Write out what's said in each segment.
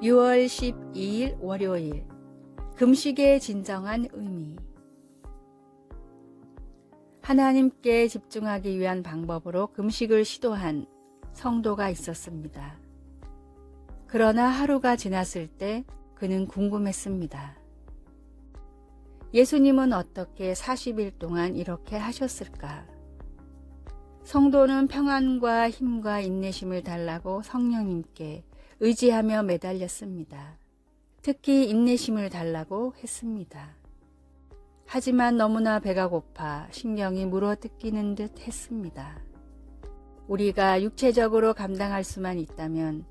6월 12일 월요일 금식의 진정한 의미. 하나님께 집중하기 위한 방법으로 금식을 시도한 성도가 있었습니다. 그러나 하루가 지났을 때 그는 궁금했습니다. 예수님은 어떻게 40일 동안 이렇게 하셨을까? 성도는 평안과 힘과 인내심을 달라고 성령님께 의지하며 매달렸습니다. 특히 인내심을 달라고 했습니다. 하지만 너무나 배가 고파 신경이 물어뜯기는 듯 했습니다. 우리가 육체적으로 감당할 수만 있다면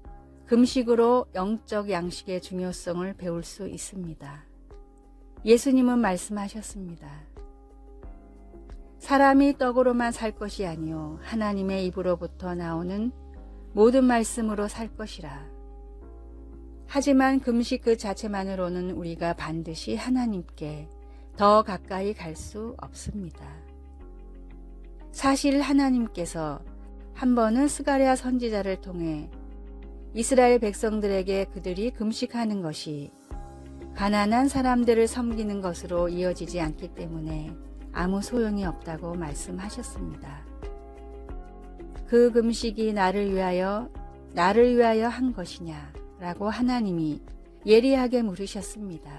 금식으로 영적 양식의 중요성을 배울 수 있습니다. 예수님은 말씀하셨습니다. 사람이 떡으로만 살 것이 아니요 하나님의 입으로부터 나오는 모든 말씀으로 살 것이라. 하지만 금식 그 자체만으로는 우리가 반드시 하나님께 더 가까이 갈 수 없습니다. 사실 하나님께서 한 번은 스가랴 선지자를 통해 이스라엘 백성들에게 그들이 금식하는 것이 가난한 사람들을 섬기는 것으로 이어지지 않기 때문에 아무 소용이 없다고 말씀하셨습니다. 그 금식이 나를 위하여 한 것이냐? 라고 하나님이 예리하게 물으셨습니다.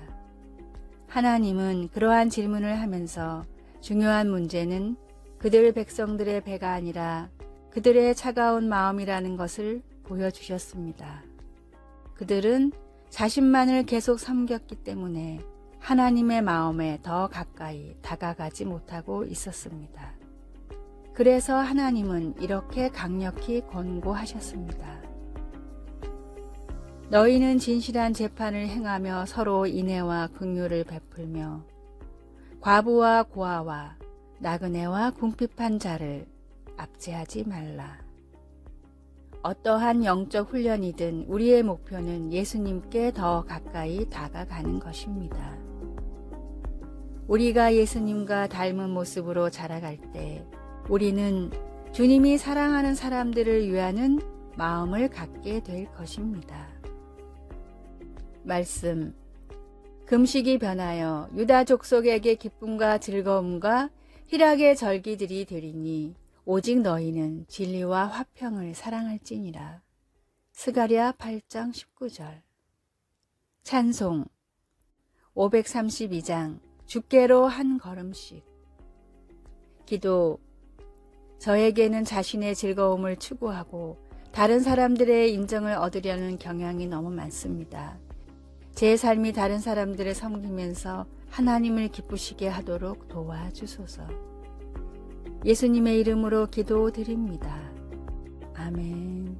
하나님은 그러한 질문을 하면서 중요한 문제는 그들 백성들의 배가 아니라 그들의 차가운 마음이라는 것을 보여주셨습니다. 그들은 자신만을 계속 섬겼기 때문에 하나님의 마음에 더 가까이 다가가지 못하고 있었습니다. 그래서 하나님은 이렇게 강력히 권고하셨습니다. 너희는 진실한 재판을 행하며 서로 인애와 긍휼을 베풀며 과부와 고아와 나그네와 궁핍한 자를 압제하지 말라. 어떠한 영적 훈련이든 우리의 목표는 예수님께 더 가까이 다가가는 것입니다. 우리가 예수님과 닮은 모습으로 자라갈 때 우리는 주님이 사랑하는 사람들을 위하는 마음을 갖게 될 것입니다. 말씀. 금식이 변하여 유다 족속에게 기쁨과 즐거움과 희락의 절기들이 되리니 오직 너희는 진리와 화평을 사랑할지니라. 스가랴 8장 19절. 찬송. 532장 주께로 한 걸음씩. 기도. 저에게는 자신의 즐거움을 추구하고 다른 사람들의 인정을 얻으려는 경향이 너무 많습니다. 제 삶이 다른 사람들을 섬기면서 하나님을 기쁘시게 하도록 도와주소서. 예수님의 이름으로 기도드립니다. 아멘.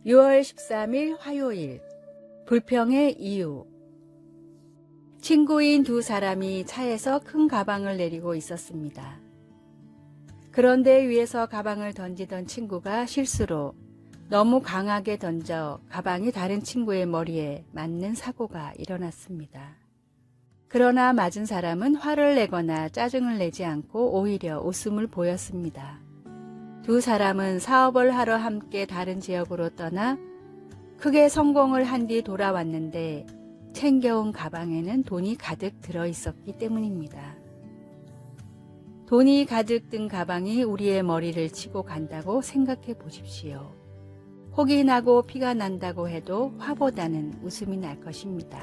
(6월 13일) 화요일. 불평의 이유. 친구인 두 사람이 차에서 큰 가방을 내리고 있었습니다. 그런데 위에서 가방을 던지던 친구가 실수로 너무 강하게 던져 가방이 다른 친구의 머리에 맞는 사고가 일어났습니다. 그러나 맞은 사람은 화를 내거나 짜증을 내지 않고 오히려 웃음을 보였습니다. 두 사람은 사업을 하러 함께 다른 지역으로 떠나 크게 성공을 한 뒤 돌아왔는데 챙겨온 가방에는 돈이 가득 들어있었기 때문입니다. 돈이 가득 든 가방이 우리의 머리를 치고 간다고 생각해 보십시오. 혹이 나고 피가 난다고 해도 화보다는 웃음이 날 것입니다.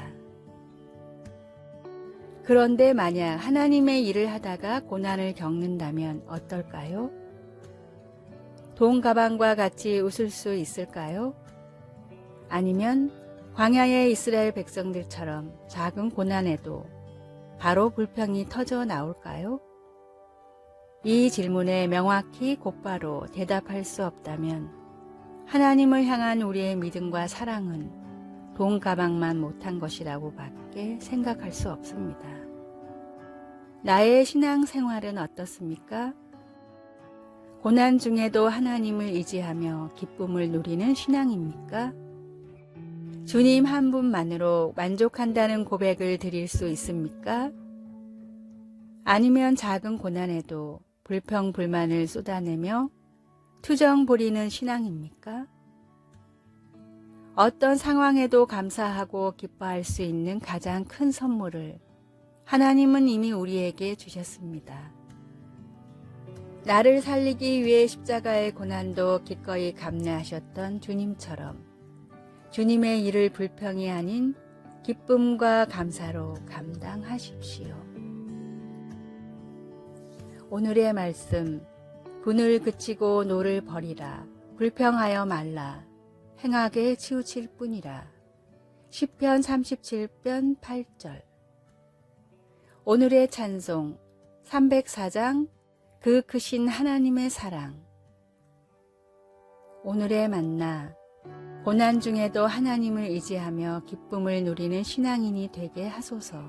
그런데 만약 하나님의 일을 하다가 고난을 겪는다면 어떨까요? 돈 가방과 같이 웃을 수 있을까요? 아니면 광야의 이스라엘 백성들처럼 작은 고난에도 바로 불평이 터져 나올까요? 이 질문에 명확히 곧바로 대답할 수 없다면 하나님을 향한 우리의 믿음과 사랑은 돈 가방만 못한 것이라고 밖에 생각할 수 없습니다. 나의 신앙 생활은 어떻습니까? 고난 중에도 하나님을 의지하며 기쁨을 누리는 신앙입니까? 주님 한 분만으로 만족한다는 고백을 드릴 수 있습니까? 아니면 작은 고난에도 불평불만을 쏟아내며 투정 부리는 신앙입니까? 어떤 상황에도 감사하고 기뻐할 수 있는 가장 큰 선물을 하나님은 이미 우리에게 주셨습니다. 나를 살리기 위해 십자가의 고난도 기꺼이 감내하셨던 주님처럼 주님의 일을 불평이 아닌 기쁨과 감사로 감당하십시오. 오늘의 말씀, 분을 그치고 노를 버리라, 불평하여 말라, 행하게 치우칠 뿐이라. 시편 37편 8절. 오늘의 찬송 304장 그 크신 하나님의 사랑. 오늘의 만나, 고난 중에도 하나님을 의지하며 기쁨을 누리는 신앙인이 되게 하소서.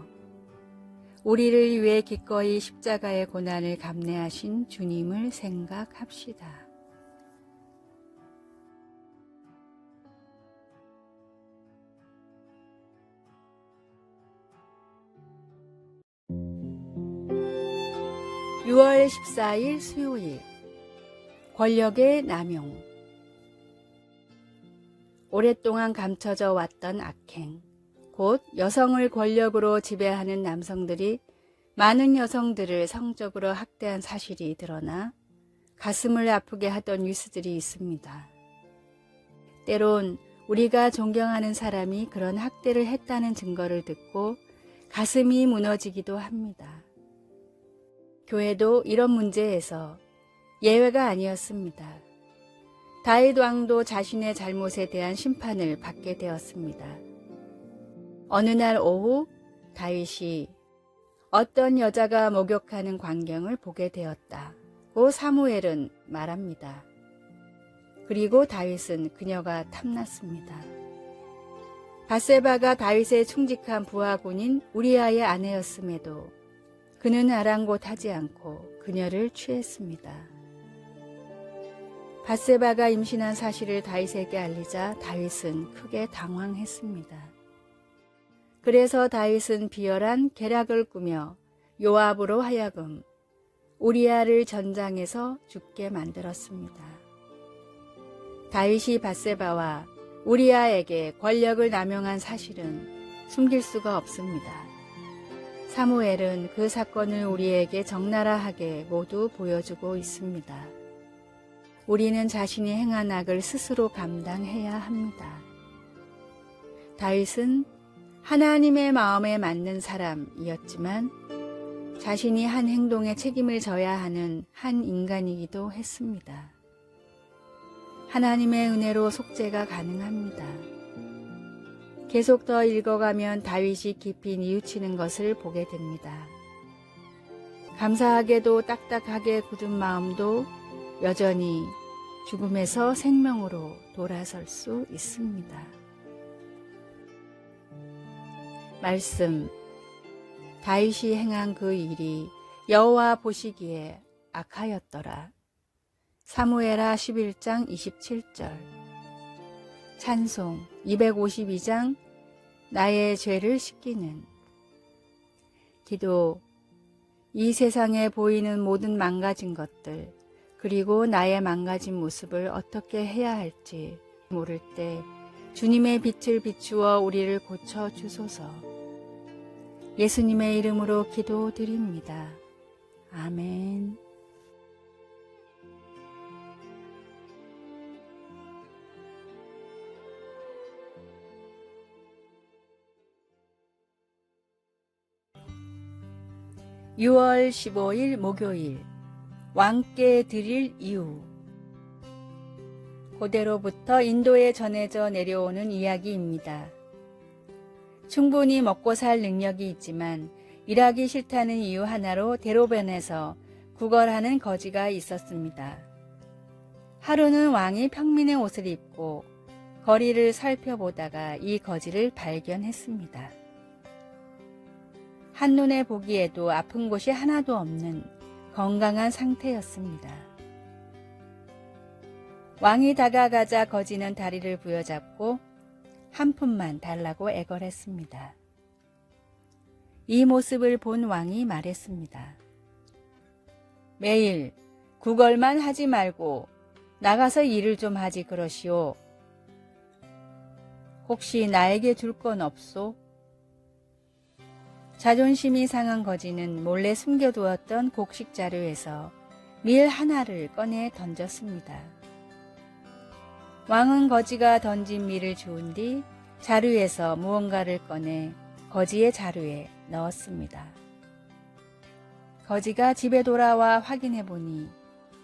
우리를 위해 기꺼이 십자가의 고난을 감내하신 주님을 생각합시다. (6월 14일) 수요일. 권력의 남용. 오랫동안 감춰져 왔던 악행, 곧 여성을 권력으로 지배하는 남성들이 많은 여성들을 성적으로 학대한 사실이 드러나 가슴을 아프게 하던 뉴스들이 있습니다. 때론 우리가 존경하는 사람이 그런 학대를 했다는 증거를 듣고 가슴이 무너지기도 합니다. 교회도 이런 문제에서 예외가 아니었습니다. 다윗 왕도 자신의 잘못에 대한 심판을 받게 되었습니다. 어느 날 오후 다윗이 어떤 여자가 목욕하는 광경을 보게 되었다고 사무엘은 말합니다. 그리고 다윗은 그녀가 탐났습니다. 밧세바가 다윗의 충직한 부하군인 우리아의 아내였음에도 그는 아랑곳하지 않고 그녀를 취했습니다. 밧세바가 임신한 사실을 다윗에게 알리자 다윗은 크게 당황했습니다. 그래서 다윗은 비열한 계략을 꾸며 요압으로 하여금 우리아를 전장에서 죽게 만들었습니다. 다윗이 밧세바와 우리아에게 권력을 남용한 사실은 숨길 수가 없습니다. 사무엘은 그 사건을 우리에게 적나라하게 모두 보여주고 있습니다. 우리는 자신이 행한 악을 스스로 감당해야 합니다. 다윗은 하나님의 마음에 맞는 사람이었지만 자신이 한 행동에 책임을 져야 하는 한 인간이기도 했습니다. 하나님의 은혜로 속죄가 가능합니다. 계속 더 읽어가면 다윗이 깊이 뉘우치는 것을 보게 됩니다. 감사하게도 딱딱하게 굳은 마음도 여전히 죽음에서 생명으로 돌아설 수 있습니다. 말씀. 다윗이 행한 그 일이 여호와 보시기에 악하였더라. 사무엘하 11장 27절. 찬송 252장 나의 죄를 씻기는. 기도. 이 세상에 보이는 모든 망가진 것들, 그리고 나의 망가진 모습을 어떻게 해야 할지 모를 때 주님의 빛을 비추어 우리를 고쳐 주소서. 예수님의 이름으로 기도드립니다. 아멘. (6월 15일) 목요일. 왕께 드릴 이유. 고대로부터 인도에 전해져 내려오는 이야기입니다. 충분히 먹고 살 능력이 있지만 일하기 싫다는 이유 하나로 대로변에서 구걸하는 거지가 있었습니다. 하루는 왕이 평민의 옷을 입고 거리를 살펴보다가 이 거지를 발견했습니다. 한눈에 보기에도 아픈 곳이 하나도 없는 건강한 상태였습니다. 왕이 다가가자 거지는 다리를 부여잡고 한 푼만 달라고 애걸했습니다. 이 모습을 본 왕이 말했습니다. 매일 구걸만 하지 말고 나가서 일을 좀 하지 그러시오. 혹시 나에게 줄 건 없소? 자존심이 상한 거지는 몰래 숨겨두었던 곡식 자루에서 밀 하나를 꺼내 던졌습니다. 왕은 거지가 던진 밀을 주운 뒤 자루에서 무언가를 꺼내 거지의 자루에 넣었습니다. 거지가 집에 돌아와 확인해 보니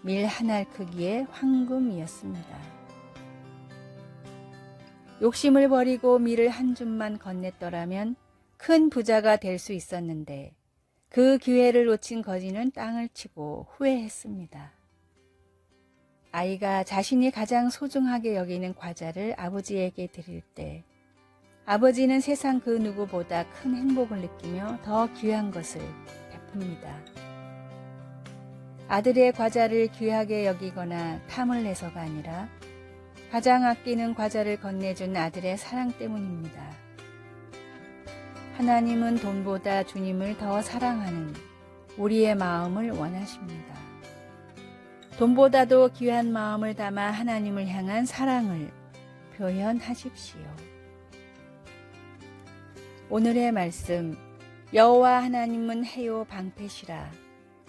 밀 한 알 크기의 황금이었습니다. 욕심을 버리고 밀을 한 줌만 건넸더라면 큰 부자가 될 수 있었는데 그 기회를 놓친 거지는 땅을 치고 후회했습니다. 아이가 자신이 가장 소중하게 여기는 과자를 아버지에게 드릴 때 아버지는 세상 그 누구보다 큰 행복을 느끼며 더 귀한 것을 베풉니다. 아들의 과자를 귀하게 여기거나 탐을 내서가 아니라 가장 아끼는 과자를 건네준 아들의 사랑 때문입니다. 하나님은 돈보다 주님을 더 사랑하는 우리의 마음을 원하십니다. 돈보다도 귀한 마음을 담아 하나님을 향한 사랑을 표현하십시오. 오늘의 말씀, 여호와 하나님은 해요 방패시라.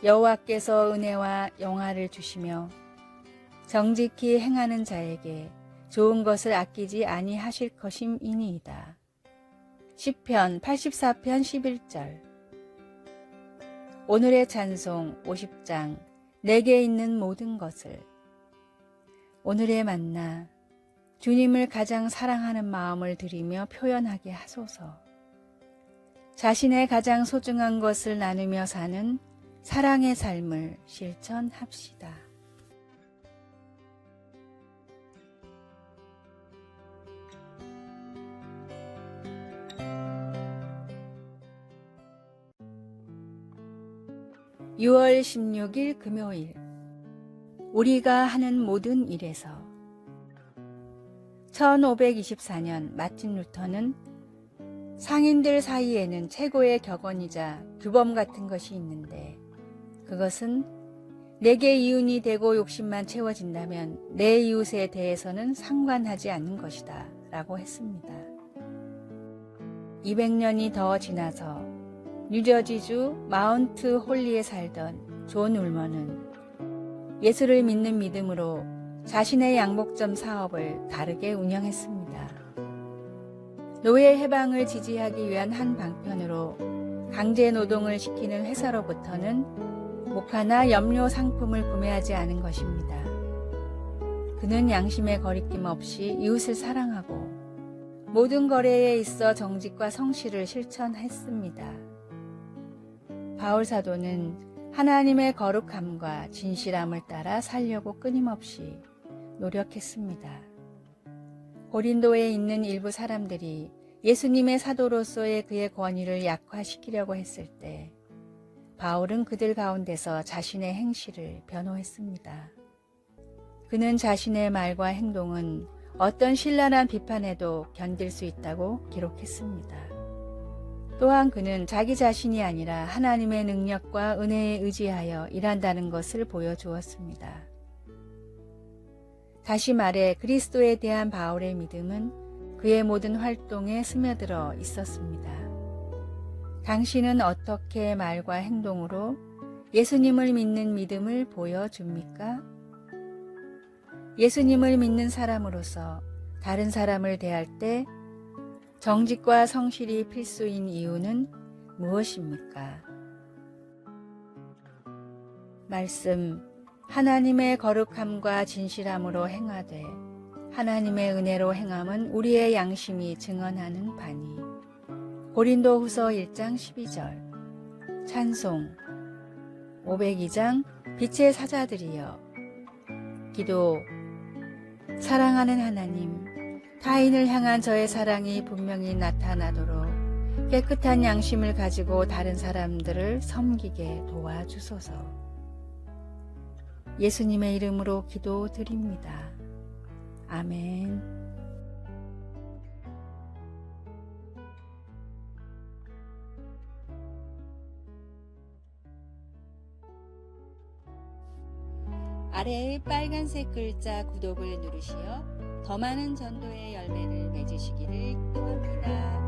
여호와께서 은혜와 영화를 주시며 정직히 행하는 자에게 좋은 것을 아끼지 아니하실 것임이니이다. 시편 84편 11절. 오늘의 찬송 50장 내게 있는 모든 것을. 오늘의 만나, 주님을 가장 사랑하는 마음을 드리며 표현하게 하소서. 자신의 가장 소중한 것을 나누며 사는 사랑의 삶을 실천합시다. (6월 16일) 금요일. 우리가 하는 모든 일에서. 1524년 마틴 루터는 상인들 사이에는 최고의 격언이자 규범 같은 것이 있는데 그것은 내게 이윤이 되고 욕심만 채워진다면 내 이웃에 대해서는 상관하지 않는 것이다 라고 했습니다. 200년이 더 지나서 뉴저지주 마운트 홀리에 살던 존 울먼은 예수를 믿는 믿음으로 자신의 양복점 사업을 다르게 운영했습니다. 노예 해방을 지지하기 위한 한 방편으로 강제 노동을 시키는 회사로부터는 목화나 염료 상품을 구매하지 않은 것입니다. 그는 양심의 거리낌 없이 이웃을 사랑하고 모든 거래에 있어 정직과 성실을 실천했습니다. 바울 사도는 하나님의 거룩함과 진실함을 따라 살려고 끊임없이 노력했습니다. 고린도에 있는 일부 사람들이 예수님의 사도로서의 그의 권위를 약화시키려고 했을 때 바울은 그들 가운데서 자신의 행실을 변호했습니다. 그는 자신의 말과 행동은 어떤 신랄한 비판에도 견딜 수 있다고 기록했습니다. 또한 그는 자기 자신이 아니라 하나님의 능력과 은혜에 의지하여 일한다는 것을 보여주었습니다. 다시 말해 그리스도에 대한 바울의 믿음은 그의 모든 활동에 스며들어 있었습니다. 당신은 어떻게 말과 행동으로 예수님을 믿는 믿음을 보여줍니까? 예수님을 믿는 사람으로서 다른 사람을 대할 때 정직과 성실이 필수인 이유는 무엇입니까? 말씀, 하나님의 거룩함과 진실함으로 행하되 하나님의 은혜로 행함은 우리의 양심이 증언하는 바니. 고린도후서 1장 12절. 찬송 502장 빛의 사자들이여. 기도. 사랑하는 하나님, 타인을 향한 저의 사랑이 분명히 나타나도록 깨끗한 양심을 가지고 다른 사람들을 섬기게 도와주소서. 예수님의 이름으로 기도드립니다. 아멘. 아래의 빨간색 글자 구독을 누르시어 더 많은 전도의 열매를 맺으시기를 기도합니다.